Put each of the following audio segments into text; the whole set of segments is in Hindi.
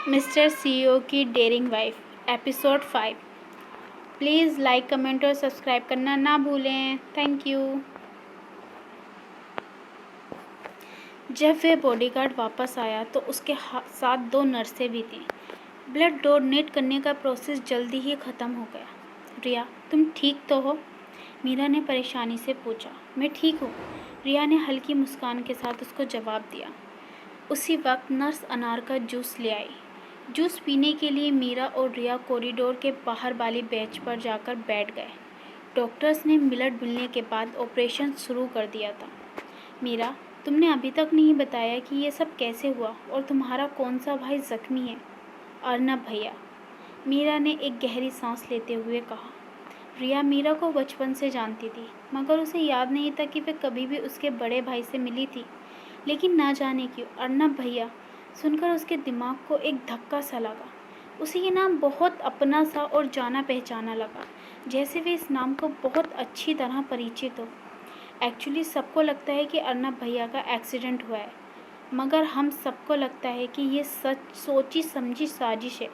मिस्टर सीईओ की daring wife episode 5। Please like comment और सब्सक्राइब करना ना भूलें। Thank you. जब वह बॉडीगार्ड वापस आया तो उसके साथ 2 नर्सें भी थीं। ब्लड डोनेट करने का प्रोसेस जल्दी ही ख़त्म हो गया। रिया, तुम ठीक तो हो? मीरा ने परेशानी से पूछा। मैं ठीक हूँ, रिया ने हल्की मुस्कान के साथ उसको जवाब दिया। उसी वक्त नर्स अनार का जूस ले आई। जूस पीने के लिए मीरा और रिया कॉरिडोर के बाहर वाली बेंच पर जाकर बैठ गए। डॉक्टर्स ने मिनट मिलने के बाद ऑपरेशन शुरू कर दिया था। मीरा, तुमने अभी तक नहीं बताया कि ये सब कैसे हुआ और तुम्हारा कौन सा भाई जख्मी है? अर्नब भैया, मीरा ने एक गहरी सांस लेते हुए कहा। रिया मीरा को बचपन से जानती थी, मगर उसे याद नहीं था कि वह कभी भी उसके बड़े भाई से मिली थी। लेकिन ना जाने क्यों अर्नब भैया सुनकर उसके दिमाग को एक धक्का सा लगा। उसे ये नाम बहुत अपना सा और जाना पहचाना लगा, जैसे वे इस नाम को बहुत अच्छी तरह परिचित हो। एक्चुअली सबको लगता है कि अर्नब भैया का एक्सीडेंट हुआ है, मगर हम सबको लगता है कि ये सच सोची समझी साजिश है।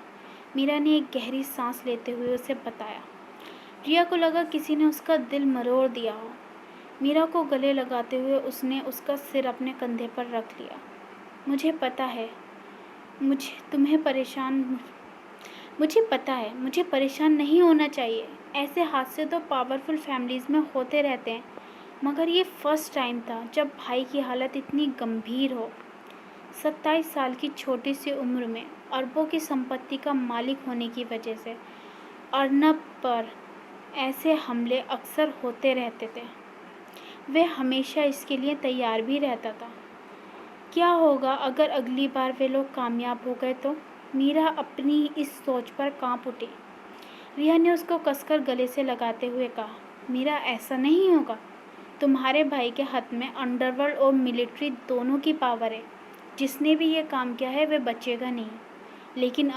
मीरा ने एक गहरी सांस लेते हुए उसे बताया। रिया को लगा किसी ने उसका दिल मरोड़ दिया हो। मीरा को गले लगाते हुए उसने उसका सिर अपने कंधे पर रख लिया। मुझे पता है मुझे परेशान नहीं होना चाहिए। ऐसे हादसे तो पावरफुल फैमिलीज़ में होते रहते हैं, मगर ये फर्स्ट टाइम था जब भाई की हालत इतनी गंभीर हो। 27 साल की छोटी सी उम्र में अरबों की संपत्ति का मालिक होने की वजह से अर्नब पर ऐसे हमले अक्सर होते रहते थे। वह हमेशा इसके लिए तैयार भी रहता था। क्या होगा अगर अगली बार वे लोग कामयाब हो गए तो? मीरा अपनी इस सोच पर कांप उठी। रिया ने उसको कसकर गले से लगाते हुए कहा, मीरा ऐसा नहीं होगा। तुम्हारे भाई के हाथ में अंडरवर्ल्ड और मिलिट्री दोनों की पावर है। जिसने भी ये काम किया है वह बचेगा नहीं। लेकिन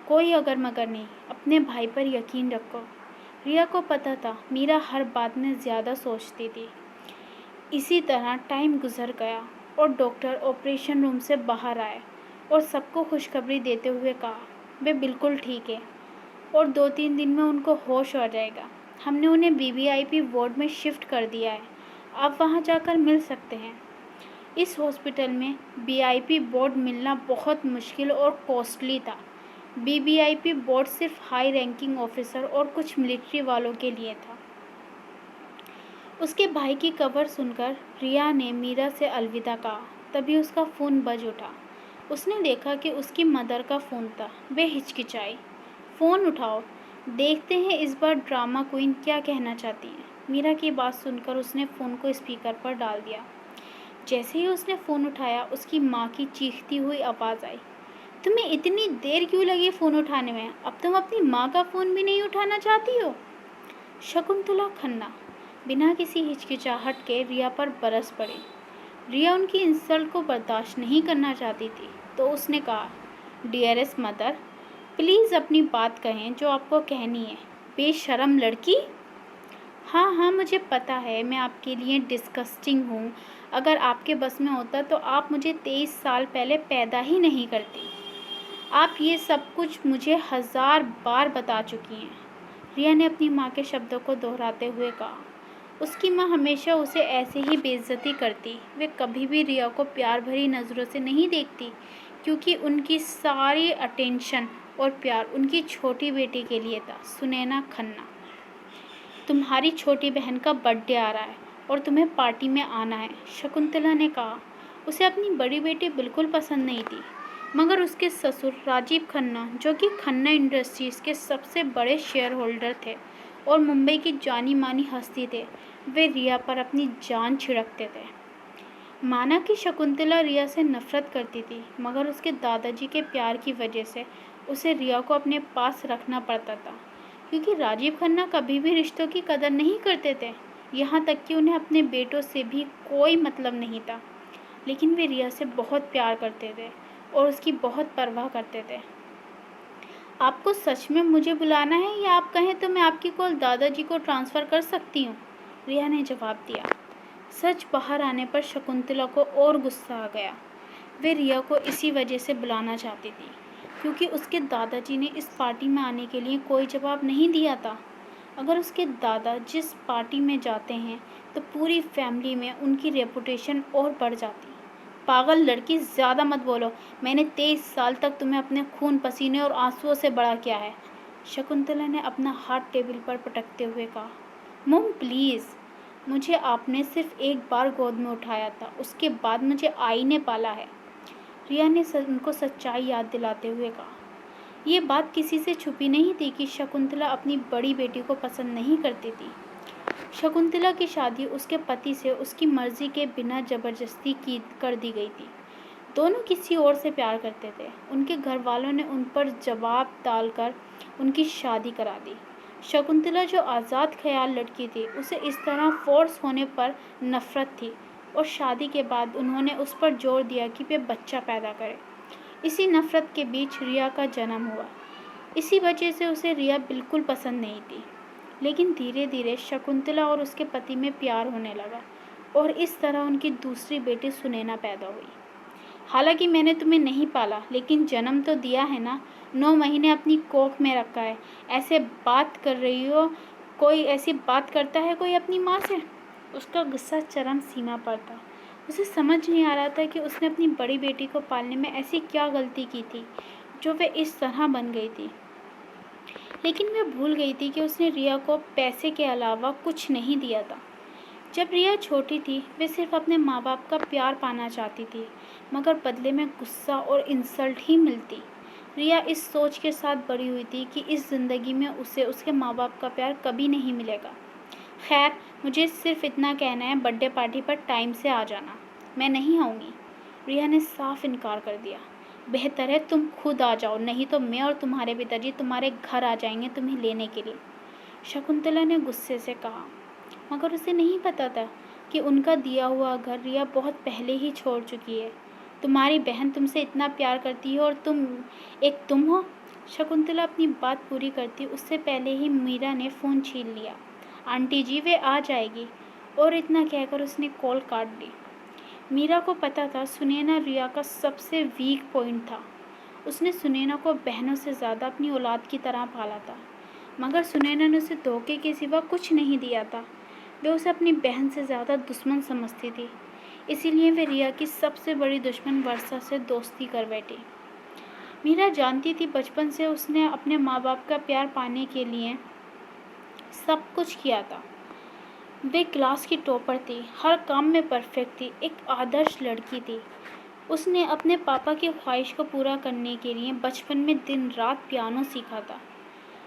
कोई अगर मगर नहीं, अपने भाई पर यकीन रखो। रिया को पता था मीरा हर बात में ज़्यादा सोचती थी। इसी तरह टाइम गुजर गया और डॉक्टर ऑपरेशन रूम से बाहर आए और सबको खुशखबरी देते हुए कहा, वे बिल्कुल ठीक है और 2-3 दिन में उनको होश आ जाएगा। हमने उन्हें बीबीआईपी वार्ड में शिफ्ट कर दिया है। आप वहां जाकर मिल सकते हैं। इस हॉस्पिटल में बीआईपी वार्ड मिलना बहुत मुश्किल और कॉस्टली था। बीबीआईपी वार्ड सिर्फ हाई रैंकिंग ऑफिसर और कुछ मिलिट्री वालों के लिए था। उसके भाई की खबर सुनकर रिया ने मीरा से अलविदा कहा। तभी उसका फ़ोन बज उठा। उसने देखा कि उसकी मदर का फ़ोन था। वे हिचकिचाई। फ़ोन उठाओ, देखते हैं इस बार ड्रामा क्वीन क्या कहना चाहती है। मीरा की बात सुनकर उसने फ़ोन को स्पीकर पर डाल दिया। जैसे ही उसने फ़ोन उठाया, उसकी माँ की चीखती हुई आवाज़ आई, तुम्हें इतनी देर क्यों लगी फ़ोन उठाने में? अब तुम अपनी माँ का फ़ोन भी नहीं उठाना चाहती हो? शकुंतला खन्ना बिना किसी हिचकिचाहट के रिया पर बरस पड़ी। रिया उनकी इंसल्ट को बर्दाश्त नहीं करना चाहती थी, तो उसने कहा, डियरेस्ट मदर, प्लीज़ अपनी बात कहें जो आपको कहनी है। बेशर्म लड़की। हाँ हाँ, मुझे पता है मैं आपके लिए डिस्गस्टिंग हूँ। अगर आपके बस में होता तो आप मुझे 23 साल पहले पैदा ही नहीं करती। आप ये सब कुछ मुझे 1000 बार बता चुकी हैं, रिया ने अपनी माँ के शब्दों को दोहराते हुए कहा। उसकी माँ हमेशा उसे ऐसे ही बेइज्जती करती। वे कभी भी रिया को प्यार भरी नज़रों से नहीं देखती, क्योंकि उनकी सारी अटेंशन और प्यार उनकी छोटी बेटी के लिए था, सुनैना खन्ना। तुम्हारी छोटी बहन का बर्थडे आ रहा है और तुम्हें पार्टी में आना है, शकुंतला ने कहा। उसे अपनी बड़ी बेटी बिल्कुल पसंद नहीं थी, मगर उसके ससुर राजीव खन्ना, जो कि खन्ना इंडस्ट्रीज़ के सबसे बड़े शेयर होल्डर थे और मुंबई की जानी मानी हस्ती थे, वे रिया पर अपनी जान छिड़कते थे। माना कि शकुंतला रिया से नफरत करती थी, मगर उसके दादाजी के प्यार की वजह से उसे रिया को अपने पास रखना पड़ता था, क्योंकि राजीव खन्ना कभी भी रिश्तों की कदर नहीं करते थे। यहाँ तक कि उन्हें अपने बेटों से भी कोई मतलब नहीं था। लेकिन वे रिया से बहुत प्यार करते थे और उसकी बहुत परवाह करते थे। आपको सच में मुझे बुलाना है या आप कहें तो मैं आपकी कॉल दादाजी को ट्रांसफ़र कर सकती हूँ, रिया ने जवाब दिया। सच बाहर आने पर शकुंतला को और गुस्सा आ गया। वे रिया को इसी वजह से बुलाना चाहती थी। क्योंकि उसके दादाजी ने इस पार्टी में आने के लिए कोई जवाब नहीं दिया था। अगर उसके दादा जिस पार्टी में जाते हैं तो पूरी फैमिली में उनकी रेपुटेशन और बढ़ जाती। पागल लड़की, ज़्यादा मत बोलो। मैंने 23 साल तक तुम्हें अपने खून पसीने और आंसुओं से बड़ा किया है। शकुंतला ने अपना हाथ टेबल पर पटकते हुए कहा। मॉम प्लीज़, मुझे आपने सिर्फ एक बार गोद में उठाया था, उसके बाद मुझे आई ने पाला है। रिया ने उनको सच्चाई याद दिलाते हुए कहा। ये बात किसी से छुपी नहीं थी कि शकुंतला अपनी बड़ी बेटी को पसंद नहीं करती थी। शकुंतला की शादी उसके पति से उसकी मर्जी के बिना जबरदस्ती की कर दी गई थी। दोनों किसी और से प्यार करते थे। उनके घर वालों ने उन पर जवाब डालकर उनकी शादी करा दी। शकुंतला जो आज़ाद ख्याल लड़की थी, उसे इस तरह फोर्स होने पर नफरत थी और शादी के बाद उन्होंने उस पर जोर दिया कि वे बच्चा पैदा करे। इसी नफरत के बीच रिया का जन्म हुआ। इसी वजह से उसे रिया बिल्कुल पसंद नहीं थी। लेकिन धीरे धीरे शकुंतला और उसके पति में प्यार होने लगा और इस तरह उनकी दूसरी बेटी सुनैना पैदा हुई। हालांकि मैंने तुम्हें नहीं पाला, लेकिन जन्म तो दिया है ना। 9 महीने अपनी कोख में रखा है। ऐसे बात कर रही हो, कोई ऐसी बात करता है कोई अपनी माँ से? उसका गुस्सा चरम सीमा पर था। उसे समझ नहीं आ रहा था कि उसने अपनी बड़ी बेटी को पालने में ऐसी क्या गलती की थी जो वे इस तरह बन गई थी। लेकिन वह भूल गई थी कि उसने रिया को पैसे के अलावा कुछ नहीं दिया था। जब रिया छोटी थी, वे सिर्फ अपने माँ बाप का प्यार पाना चाहती थी, मगर बदले में गुस्सा और इंसल्ट ही मिलती। रिया इस सोच के साथ बड़ी हुई थी कि इस ज़िंदगी में उसे उसके माँ बाप का प्यार कभी नहीं मिलेगा। खैर, मुझे सिर्फ इतना कहना है, बर्थडे पार्टी पर टाइम से आ जाना। मैं नहीं आऊँगी। रिया ने साफ इनकार कर दिया। बेहतर है तुम खुद आ जाओ, नहीं तो मैं और तुम्हारे पिताजी तुम्हारे घर आ जाएंगे तुम्हें लेने के लिए, शकुंतला ने गुस्से से कहा। मगर उसे नहीं पता था कि उनका दिया हुआ घर रिया बहुत पहले ही छोड़ चुकी है। तुम्हारी बहन तुमसे इतना प्यार करती है और तुम हो। शकुंतला अपनी बात पूरी करती उससे पहले ही मीरा ने फ़ोन छीन लिया। आंटी जी, वे आ जाएगी, और इतना कहकर उसने कॉल काट दी। मीरा को पता था सुनैना रिया का सबसे वीक पॉइंट था। उसने सुनैना को बहनों से ज़्यादा अपनी औलाद की तरह पाला था, मगर सुनैना ने उसे धोखे के सिवा कुछ नहीं दिया था। वे उसे अपनी बहन से ज़्यादा दुश्मन समझती थी। इसीलिए वे रिया की सबसे बड़ी दुश्मन वर्षा से दोस्ती कर बैठी। मीरा जानती थी बचपन से उसने अपने माँ बाप का प्यार पाने के लिए सब कुछ किया था। वे क्लास की टॉपर थी, हर काम में परफेक्ट थी, एक आदर्श लड़की थी। उसने अपने पापा की ख्वाहिश को पूरा करने के लिए बचपन में दिन रात पियानो सीखा था।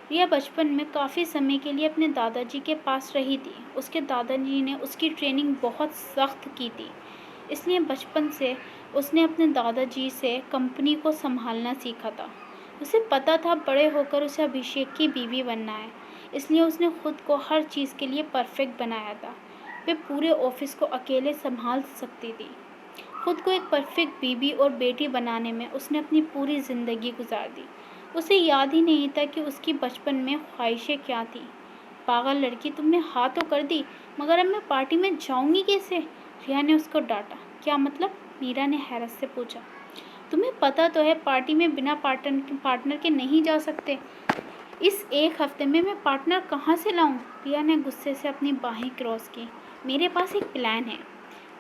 रिया बचपन में काफ़ी समय के लिए अपने दादाजी के पास रही थी। उसके दादाजी ने उसकी ट्रेनिंग बहुत सख्त की थी, इसलिए बचपन से उसने अपने दादाजी से कंपनी को संभालना सीखा था। उसे पता था बड़े होकर उसे अभिषेक की बीवी बनना है, इसलिए उसने खुद को हर चीज़ के लिए परफेक्ट बनाया था। वे पूरे ऑफिस को अकेले संभाल सकती थी। खुद को एक परफेक्ट बीवी और बेटी बनाने में उसने अपनी पूरी ज़िंदगी गुजार दी। उसे याद ही नहीं था कि उसकी बचपन में ख्वाहिशें क्या थीं। पागल लड़की, तुमने हाँ तो कर दी, मगर अब मैं पार्टी में जाऊंगी कैसे? रिया ने उसको डांटा। क्या मतलब? मीरा ने हैरत से पूछा। तुम्हें पता तो है पार्टी में बिना पार्टनर के नहीं जा सकते। इस एक हफ्ते में मैं पार्टनर कहाँ से लाऊं? रिया ने गुस्से से अपनी बाहें क्रॉस की। मेरे पास एक प्लान है,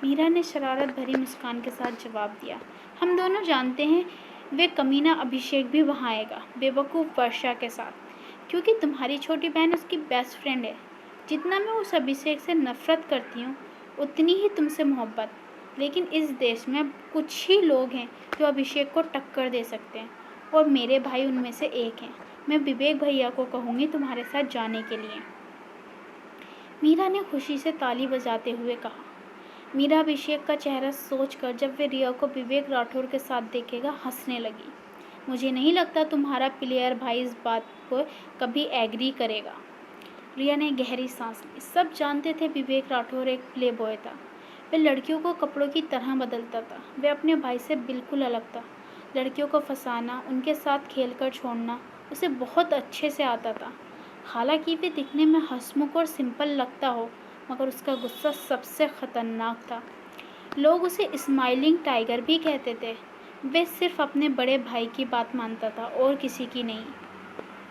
मीरा ने शरारत भरी मुस्कान के साथ जवाब दिया। हम दोनों जानते हैं वे कमीना अभिषेक भी वहाँ आएगा, बेवकूफ़ वर्षा के साथ, क्योंकि तुम्हारी छोटी बहन उसकी बेस्ट फ्रेंड है। जितना मैं उस अभिषेक से नफ़रत करती हूँ, उतनी ही तुमसे मोहब्बत। लेकिन इस देश में कुछ ही लोग हैं जो अभिषेक को टक्कर दे सकते हैं, और मेरे भाई उनमें से एक हैं। मैं विवेक भैया को कहूँगी तुम्हारे साथ जाने के लिए। मीरा ने खुशी से ताली बजाते हुए कहा। मीरा अभिषेक का चेहरा सोचकर जब वे रिया को विवेक राठौर के साथ देखेगा हंसने लगी। मुझे नहीं लगता तुम्हारा प्लेयर भाई इस बात को कभी एग्री करेगा। रिया ने गहरी सांस ली। सब जानते थे विवेक राठौर एक प्ले बॉय था। वह लड़कियों को कपड़ों की तरह बदलता था। वह अपने भाई से बिल्कुल अलग था। लड़कियों को फंसाना, उनके साथ खेलकर छोड़ना उसे बहुत अच्छे से आता था। हालांकि वे दिखने में हंसमुख और सिंपल लगता हो, मगर उसका गुस्सा सबसे ख़तरनाक था। लोग उसे स्माइलिंग टाइगर भी कहते थे। वे सिर्फ अपने बड़े भाई की बात मानता था और किसी की नहीं।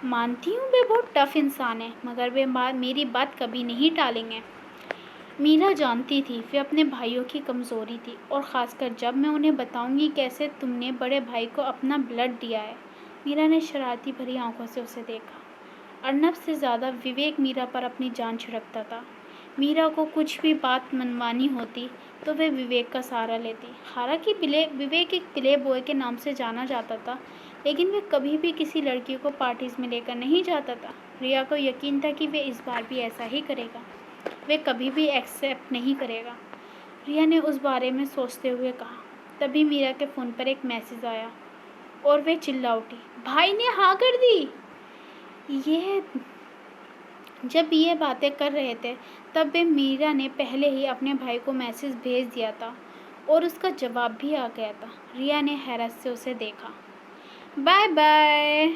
मानती हूँ वे बहुत टफ इंसान है, मगर वे मेरी बात कभी नहीं टालेंगे। मीरा जानती थी वे अपने भाइयों की कमज़ोरी थी, और ख़ासकर जब मैं उन्हें बताऊंगी कैसे तुमने बड़े भाई को अपना ब्लड दिया है। मीरा ने शरारती भरी आंखों से उसे देखा। अर्नब से ज़्यादा विवेक मीरा पर अपनी जान छिड़कता था। मीरा को कुछ भी बात मनवानी होती तो वे विवेक का सहारा लेती। हालांकि विवेक एक प्ले बॉय के नाम से जाना जाता था, लेकिन वे कभी भी किसी लड़की को पार्टीज में लेकर नहीं जाता था। रिया को यकीन था कि वे इस बार भी ऐसा ही करेगा। वे कभी भी एक्सेप्ट नहीं करेगा। रिया ने उस बारे में सोचते हुए कहा। तभी मीरा के फ़ोन पर एक मैसेज आया और वे चिल्ला उठी, भाई ने हाँ कर दी। ये जब ये बातें कर रहे थे तब वे मीरा ने पहले ही अपने भाई को मैसेज भेज दिया था और उसका जवाब भी आ गया था। रिया ने हैरत से उसे देखा। Bye bye.